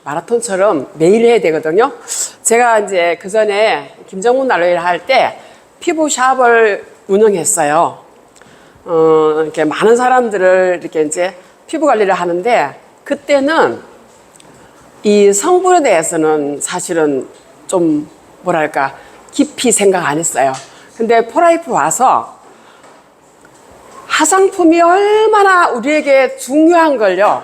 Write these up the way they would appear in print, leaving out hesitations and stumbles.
마라톤처럼 매일 해야 되거든요. 제가 이제 그 전에 김정문 알로에를 할 때 피부샵을 운영했어요. 이렇게 많은 사람들을 이렇게 이제 피부 관리를 하는데, 그때는 이 성분에 대해서는 사실은 좀 뭐랄까 깊이 생각 안 했어요. 근데 포라이프 와서 화장품이 얼마나 우리에게 중요한 걸요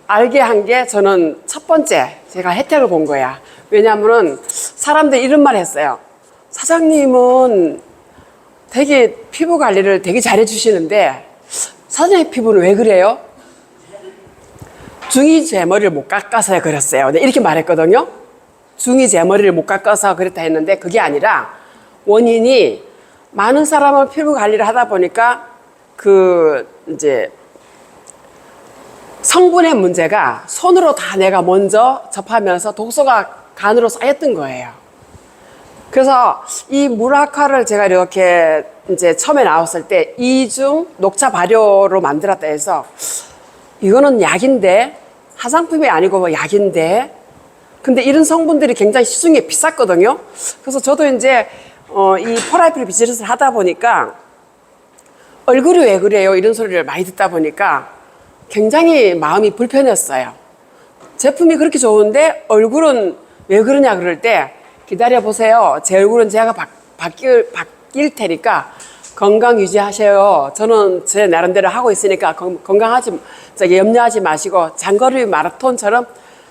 알게 한 게 저는 첫 번째 제가 혜택을 본 거야. 왜냐하면은 사람들이 이런 말 했어요. 사장님은 되게 피부 관리를 되게 잘해 주시는데 사장님 피부는 왜 그래요? 중이 제 머리를 못 깎아서 그랬어요. 이렇게 말했거든요. 중이 제 머리를 못 깎아서 그랬다 했는데, 그게 아니라 원인이 많은 사람은 피부 관리를 하다 보니까 그 이제 성분의 문제가 손으로 다 내가 먼저 접하면서 독소가 간으로 쌓였던 거예요. 그래서 이 무라카를 제가 이렇게 이제 처음에 나왔을 때 이중 녹차 발효로 만들었다 해서 이거는 약인데, 화장품이 아니고 뭐 약인데, 근데 이런 성분들이 굉장히 시중에 비쌌거든요. 그래서 저도 이제 이 포라이프 비즈니스를 하다 보니까 얼굴이 왜 그래요? 이런 소리를 많이 듣다 보니까 굉장히 마음이 불편했어요. 제품이 그렇게 좋은데 얼굴은 왜 그러냐 그럴 때, 기다려 보세요. 제 얼굴은 제가 바뀔 테니까 건강 유지하세요. 저는 제 나름대로 하고 있으니까 염려하지 마시고 장거리 마라톤처럼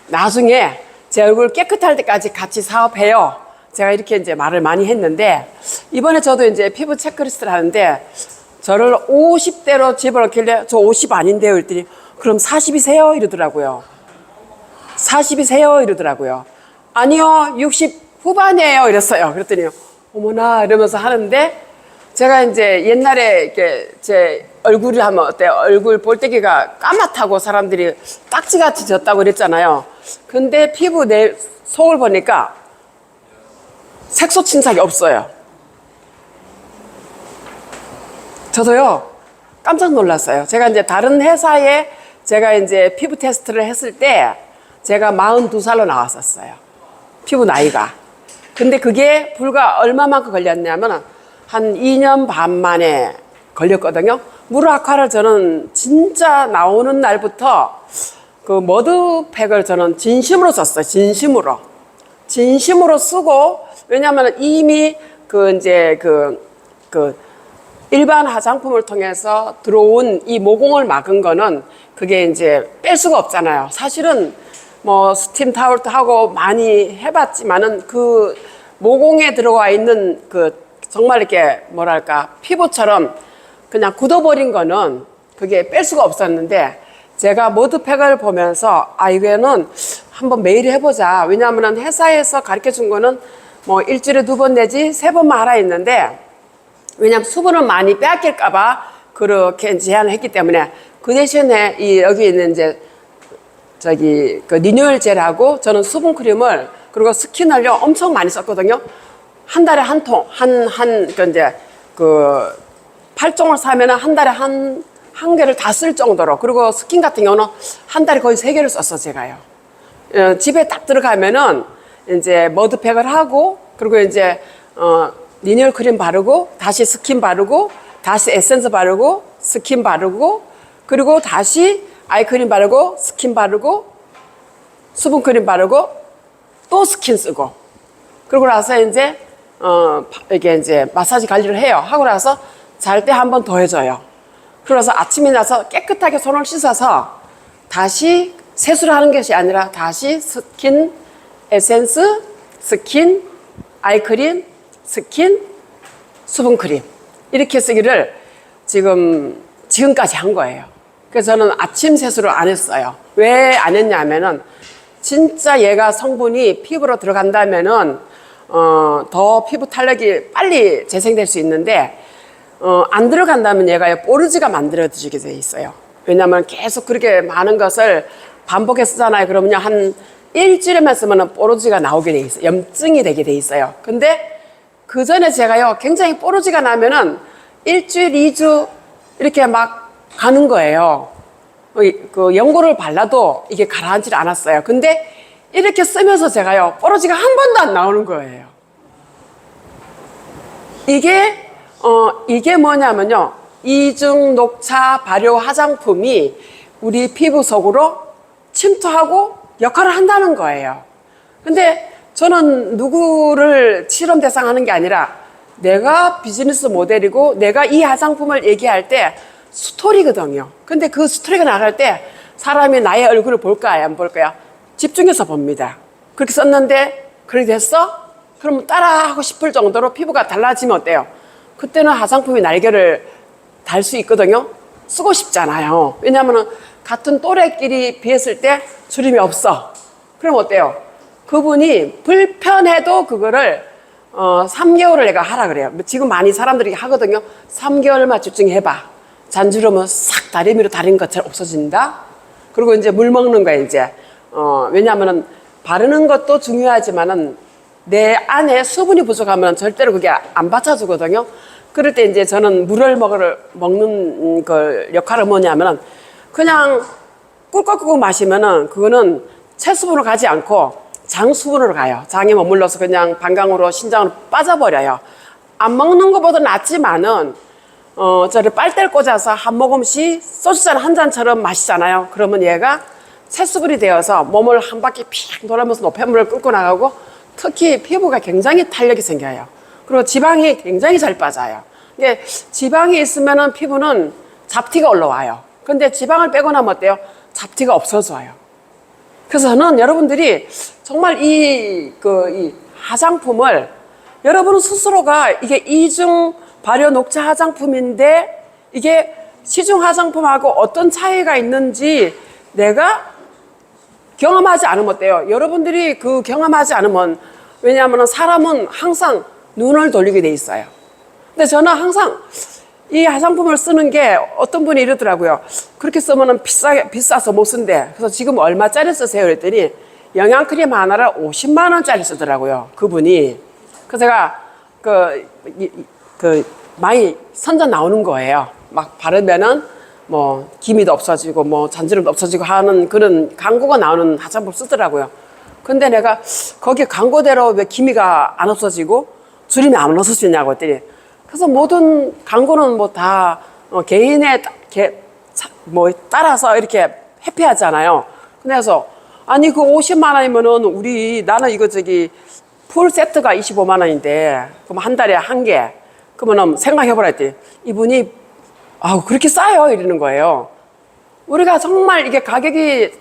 나중에 제 얼굴 깨끗할 때까지 같이 사업해요. 제가 이렇게 이제 말을 많이 했는데, 이번에 저도 이제 피부 체크리스트를 하는데 저를 50대로 집어넣길래 저 50 아닌데요 이랬더니 그럼 40이세요? 이러더라고요. 40이세요? 이러더라고요. 아니요, 60 후반이에요 이랬어요. 그랬더니 어머나 이러면서 하는데, 제가 이제 옛날에 이렇게 제 얼굴을 하면 어때요? 얼굴 볼때기가 까맣다고 사람들이 딱지같이 졌다고 그랬잖아요. 근데 피부 내 속을 보니까 색소 침착이 없어요. 저도요 깜짝 놀랐어요. 제가 이제 다른 회사에 제가 이제 피부 테스트를 했을 때 제가 42살로 나왔었어요. 피부 나이가. 근데 그게 불과 얼마만큼 걸렸냐면 한 2년 반 만에 걸렸거든요. 무라카를 저는 진짜 나오는 날부터 그 머드팩을 저는 진심으로 썼어요. 진심으로 쓰고, 왜냐하면 이미 이제 일반 화장품을 통해서 들어온 이 모공을 막은 거는 그게 이제 뺄 수가 없잖아요. 사실은 뭐 스팀 타월도 하고 많이 해봤지만은 그 모공에 들어가 있는 정말 이렇게 뭐랄까 피부처럼 그냥 굳어버린 거는 그게 뺄 수가 없었는데, 제가 머드팩을 보면서 이거는 한번 매일 해보자. 왜냐하면 회사에서 가르쳐 준 거는 뭐 일주일에 2번 내지 3번만 하라 했는데, 왜냐하면 수분을 많이 빼앗길까봐 그렇게 제한을 했기 때문에, 그 대신에 여기 있는 이제 리뉴얼 젤하고 저는 수분 크림을 그리고 스킨을요 엄청 많이 썼거든요. 한 달에 한 통, 이제 8종을 사면은 한 달에 한 개를 다 쓸 정도로. 그리고 스킨 같은 경우는 한 달에 거의 3개를 썼어, 제가요. 집에 딱 들어가면은 이제 머드팩을 하고, 그리고 이제, 리뉴얼 크림 바르고, 다시 스킨 바르고, 다시 에센스 바르고, 스킨 바르고, 그리고 다시 아이크림 바르고, 스킨 바르고, 수분 크림 바르고, 또 스킨 쓰고. 그러고 나서 이제, 이게 이제 마사지 관리를 해요. 하고 나서 잘 때 한 번 더 해줘요. 그래서 아침에 나서 깨끗하게 손을 씻어서 다시 세수를 하는 것이 아니라 다시 스킨, 에센스, 스킨, 아이크림, 스킨, 수분크림 이렇게 쓰기를 지금까지 한 거예요. 그래서 저는 아침 세수를 안 했어요. 왜 안 했냐면은 진짜 얘가 성분이 피부로 들어간다면은 더 피부 탄력이 빨리 재생될 수 있는데, 안 들어간다면 얘가 뽀르지가 만들어지게 돼 있어요. 왜냐하면 계속 그렇게 많은 것을 반복해서 쓰잖아요. 그러면 한 일주일에만 쓰면 뽀르지가 나오게 돼 있어요. 염증이 되게 돼 있어요. 근데 그 전에 제가요 굉장히 뽀르지가 나면은 일주일, 2주 이렇게 막 가는 거예요. 그 연고를 발라도 이게 가라앉질 않았어요. 근데 이렇게 쓰면서 제가요, 뽀로지가 한 번도 안 나오는 거예요. 이게 뭐냐면요, 이중 녹차 발효 화장품이 우리 피부 속으로 침투하고 역할을 한다는 거예요. 근데 저는 누구를 실험 대상 하는 게 아니라 내가 비즈니스 모델이고 내가 이 화장품을 얘기할 때 스토리거든요. 근데 그 스토리가 나갈 때 사람이 나의 얼굴을 볼까요? 안 볼까요? 집중해서 봅니다. 그렇게 썼는데 그렇게 됐어? 그럼 따라하고 싶을 정도로 피부가 달라지면 어때요? 그때는 화장품이 날개를 달 수 있거든요. 쓰고 싶잖아요. 왜냐하면 같은 또래끼리 비했을 때 주름이 없어. 그럼 어때요? 그분이 불편해도 그거를 3개월을 내가 하라 그래요. 지금 많이 사람들이 하거든요. 3개월만 집중해봐. 잔주름은 싹 다리미로 다린 것처럼 없어진다. 그리고 이제 물 먹는 거야, 이제. 왜냐하면 바르는 것도 중요하지만은 내 안에 수분이 부족하면 절대로 그게 안 받쳐주거든요. 그럴 때 이제 저는 물을 먹는 걸 역할은 뭐냐면은 그냥 꿀꺽꿀꺽 마시면은 그거는 체수분으로 가지 않고 장수분으로 가요. 장에 머물러서 그냥 방광으로 신장으로 빠져버려요. 안 먹는 것보다 낫지만은 저를 빨대를 꽂아서 한 모금씩 소주잔 한 잔처럼 마시잖아요. 그러면 얘가 체수분이 되어서 몸을 한 바퀴 픽 돌아면서 노폐물을 끌고 나가고 특히 피부가 굉장히 탄력이 생겨요. 그리고 지방이 굉장히 잘 빠져요. 이게 지방이 있으면은 피부는 잡티가 올라와요. 근데 지방을 빼고 나면 어때요? 잡티가 없어져요. 그래서 저는 여러분들이 정말 이 화장품을 여러분 스스로가 이게 이중 발효 녹차 화장품인데 이게 시중 화장품하고 어떤 차이가 있는지 내가 경험하지 않으면 어때요? 여러분들이 그 경험하지 않으면, 왜냐하면 사람은 항상 눈을 돌리게 돼 있어요. 근데 저는 항상 이 화장품을 쓰는 게 어떤 분이 이러더라고요. 그렇게 쓰면 비싸서 못 쓴대. 그래서 지금 얼마짜리 쓰세요? 그랬더니 영양크림 하나를 50만 원짜리 쓰더라고요. 그분이. 그래서 제가 많이 선전 나오는 거예요. 막 바르면은 뭐 기미도 없어지고 뭐 잔주름도 없어지고 하는 그런 광고가 나오는 화장품 쓰더라고요. 근데 내가 거기 광고대로 왜 기미가 안 없어지고 주름이 안 없어지냐고 했더니, 그래서 모든 광고는 뭐 다 개인의 뭐 따라서 이렇게 회피하잖아요. 그래서 아니 그 50만 원이면은 나는 이거 풀 세트가 25만 원인데 그럼 한 달에 한 개, 그러면 생각해보라 했더니 이분이 그렇게 싸요 이러는 거예요. 우리가 정말 이게 가격이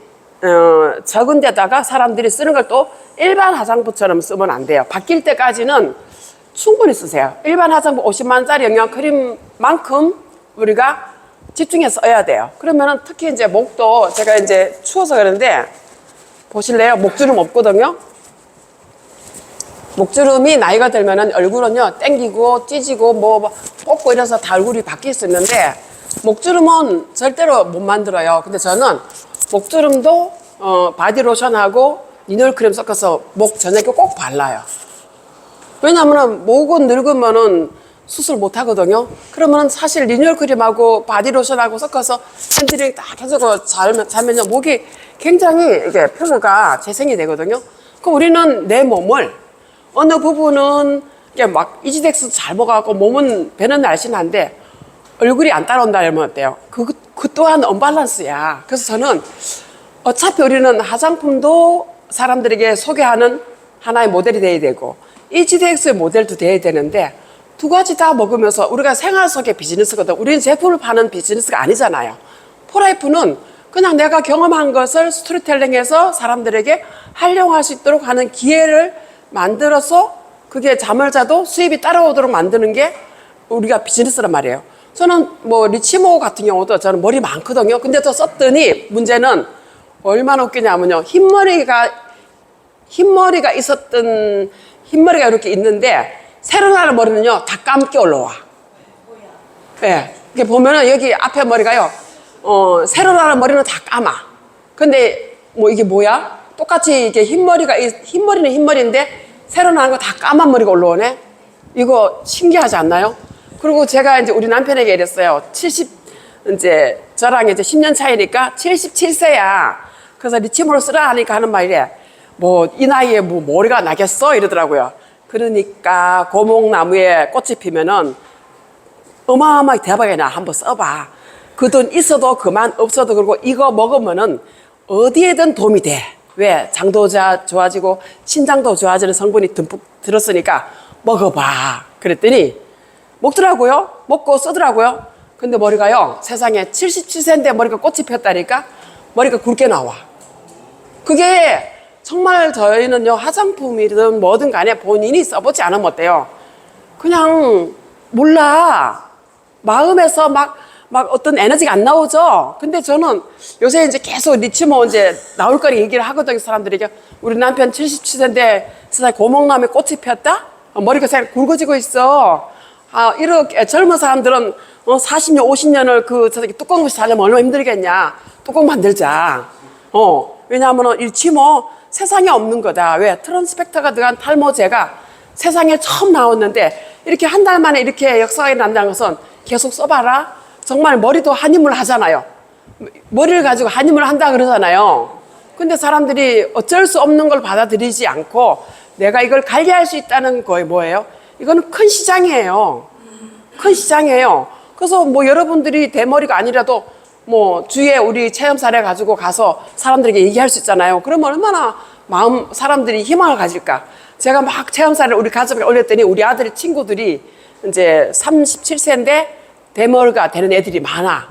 적은 데다가 사람들이 쓰는 걸 또 일반 화장품처럼 쓰면 안 돼요. 바뀔 때까지는 충분히 쓰세요. 일반 화장품 50만 원짜리 영양크림만큼 우리가 집중해서 써야 돼요. 그러면은 특히 이제 목도 제가 이제 추워서 그러는데 보실래요? 목주름 없거든요. 목주름이 나이가 들면은 얼굴은요 땡기고 찢어지고 뭐 뽑고 이래서 다 얼굴이 바뀔 수 있는데 목주름은 절대로 못 만들어요. 근데 저는 목주름도 바디로션하고 리놀크림 섞어서 목 저녁에 꼭 발라요. 왜냐면은 목은 늙으면은 수술 못 하거든요. 그러면 사실 리뉴얼크림하고 바디로션하고 섞어서 핸드링 딱 해주고 자면요 목이 굉장히 이게 피부가 재생이 되거든요. 그럼 우리는 내 몸을 어느 부분은 이게 막 이지덱스 잘 먹어갖고 몸은 배는 날씬한데 얼굴이 안 따라온다 이러면 어때요? 그 또한 언밸런스야. 그래서 저는 어차피 우리는 화장품도 사람들에게 소개하는 하나의 모델이 돼야 되고 이지덱스의 모델도 돼야 되는데 두 가지 다 먹으면서 우리가 생활 속의 비즈니스거든. 우리는 제품을 파는 비즈니스가 아니잖아요. 포라이프는 그냥 내가 경험한 것을 스토리텔링해서 사람들에게 활용할 수 있도록 하는 기회를 만들어서 그게 잠을 자도 수입이 따라오도록 만드는 게 우리가 비즈니스란 말이에요. 저는 뭐 리치모 같은 경우도 저는 머리 많거든요. 근데 또 썼더니 문제는 얼마나 웃기냐면요. 흰머리가 이렇게 있는데 새로 나는 머리는요 다 감게 올라와. 네, 이렇게 보면은 여기 앞에 머리가요 새로 나는 머리는 다 감아. 근데 뭐 이게 뭐야? 똑같이 이게 흰머리는 흰머리인데 새로 나는 거 다 까만 머리가 올라오네. 이거 신기하지 않나요? 그리고 제가 이제 우리 남편에게 이랬어요. 저랑 이제 10년 차이니까 77세야. 그래서 리치모를 쓰라 하니까 하는 말이래. 뭐 이 나이에 뭐 머리가 나겠어 이러더라고요. 그러니까 고목나무에 꽃이 피면은 어마어마하게 대박이 나. 한번 써봐. 그 돈 있어도 그만, 없어도 그러고 이거 먹으면은 어디에든 도움이 돼. 왜? 장도 좋아지고 신장도 좋아지는 성분이 듬뿍 들었으니까 먹어봐. 그랬더니 먹더라고요. 먹고 쓰더라고요. 근데 머리가요, 세상에 77세인데 머리가 꽃이 폈다니까 머리가 굵게 나와. 그게 정말 저희는요, 화장품이든 뭐든 간에 본인이 써보지 않으면 어때요? 그냥 몰라. 마음에서 막 어떤 에너지가 안 나오죠? 근데 저는 요새 이제 계속 리치모 이제 나올 거리 얘기를 하거든요, 사람들에게. 우리 남편 77세인데 세상에 고목나무에 꽃이 폈다? 머리가 잘 굵어지고 있어. 아, 이렇게 젊은 사람들은 40년, 50년을 저기 뚜껑 없이 살려면 얼마나 힘들겠냐. 뚜껑 만들자. 왜냐하면 리치모 세상에 없는 거다. 왜? 트랜스펙터가 들어간 탈모제가 세상에 처음 나왔는데 이렇게 한 달 만에 이렇게 역사가 일어난다는 것은 계속 써봐라. 정말 머리도 한임을 하잖아요. 머리를 가지고 한임을 한다 그러잖아요. 근데 사람들이 어쩔 수 없는 걸 받아들이지 않고 내가 이걸 관리할 수 있다는 거에 뭐예요? 이거는 큰 시장이에요. 큰 시장이에요. 그래서 뭐 여러분들이 대머리가 아니라도 뭐 주위에 우리 체험 사례 가지고 가서 사람들에게 얘기할 수 있잖아요. 그러면 얼마나 사람들이 희망을 가질까. 제가 막 체험 사례를 우리 가족에 올렸더니 우리 아들의 친구들이 이제 37세인데 대머리가 되는 애들이 많아.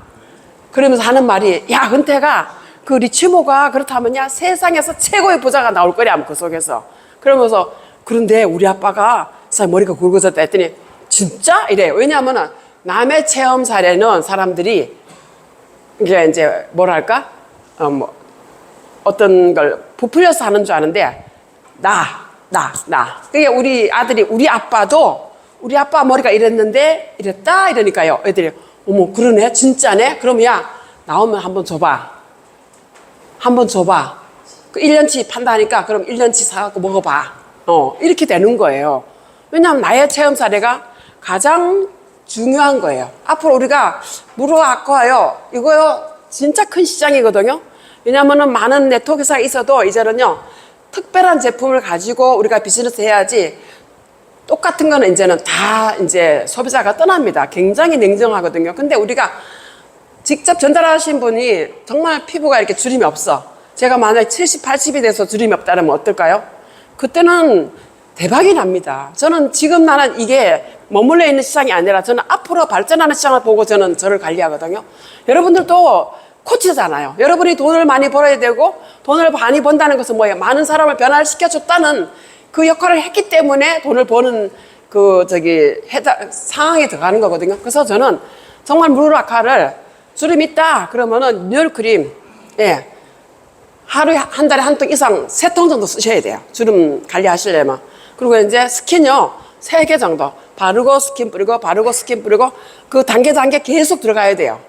그러면서 하는 말이, 야, 은퇴가 그 리치모가 그렇다면야 세상에서 최고의 부자가 나올 거야, 그 속에서. 그러면서, 그런데 우리 아빠가 머리가 굵어졌다 했더니, 진짜? 이래요. 왜냐하면 남의 체험 사례는 사람들이 이게 이제 뭐랄까? 어떤 걸 부풀려서 하는 줄 아는데, 나. 그게 우리 아들이, 우리 아빠 머리가 이랬는데, 이랬다? 이러니까요. 애들이, 어머, 그러네? 진짜네? 그럼 야, 나오면 한번 줘봐. 그 1년치 판다니까, 그럼 1년치 사갖고 먹어봐. 이렇게 되는 거예요. 왜냐하면 나의 체험 사례가 가장 중요한 거예요. 앞으로 우리가 무릎아파요. 이거요, 진짜 큰 시장이거든요. 왜냐하면 많은 네트워크사가 있어도 이제는요, 특별한 제품을 가지고 우리가 비즈니스 해야지 똑같은 거는 이제는 다 이제 소비자가 떠납니다. 굉장히 냉정하거든요. 근데 우리가 직접 전달하신 분이 정말 피부가 이렇게 주름이 없어. 제가 만약에 70, 80이 돼서 주름이 없다면 어떨까요? 그때는 대박이 납니다. 저는 지금 나는 이게 머물러 있는 시장이 아니라 저는 앞으로 발전하는 시장을 보고 저를 관리하거든요. 여러분들도 코치잖아요. 여러분이 돈을 많이 벌어야 되고 돈을 많이 번다는 것은 뭐예요? 많은 사람을 변화시켜줬다는 그 역할을 했기 때문에 돈을 버는 상황에 들어가는 거거든요. 그래서 저는 정말 무르라카를 주름 있다 그러면은 뉴얼크림, 예, 하루에 한 달에 한 통 이상 3통 정도 쓰셔야 돼요. 주름 관리하시려면. 그리고 이제 스킨요, 3개 정도 바르고 스킨 뿌리고 바르고 스킨 뿌리고 그 단계 계속 들어가야 돼요.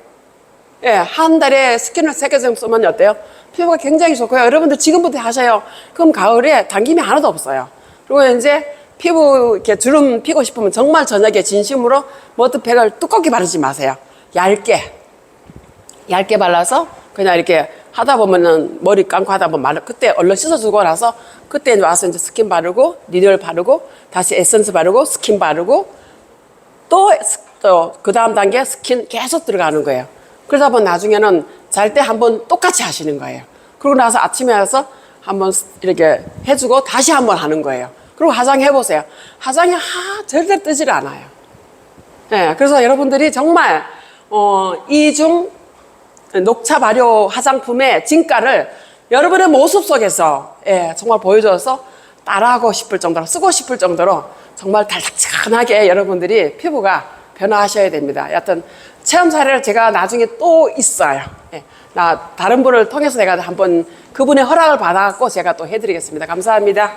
예, 한 달에 스킨을 3개 정도 쓰면 어때요? 피부가 굉장히 좋고요. 여러분들 지금부터 하셔요. 그럼 가을에 당김이 하나도 없어요. 그리고 이제 피부 이렇게 주름 피고 싶으면 정말 저녁에 진심으로 머드팩을 두껍게 바르지 마세요. 얇게 발라서 그냥 이렇게 하다 보면은 머리 감고 하다 보면 그때 얼른 씻어주고 나서 그때 와서 이제 스킨 바르고 리뉴얼 바르고 다시 에센스 바르고 스킨 바르고 또 그 다음 단계 스킨 계속 들어가는 거예요. 그러다 보면 나중에는 잘 때 한번 똑같이 하시는 거예요. 그러고 나서 아침에 와서 한번 이렇게 해주고 다시 한번 하는 거예요. 그리고 화장해보세요. 화장이 절대 뜨질 않아요. 네, 그래서 여러분들이 정말 이중 녹차 발효 화장품의 진가를 여러분의 모습 속에서 정말 보여줘서 따라하고 싶을 정도로 쓰고 싶을 정도로 정말 달짝지근하게 여러분들이 피부가 변화하셔야 됩니다. 여하튼 체험 사례를 제가 나중에 또 있어요. 다른 분을 통해서 내가 한번 그분의 허락을 받아갖고 제가 또 해드리겠습니다. 감사합니다.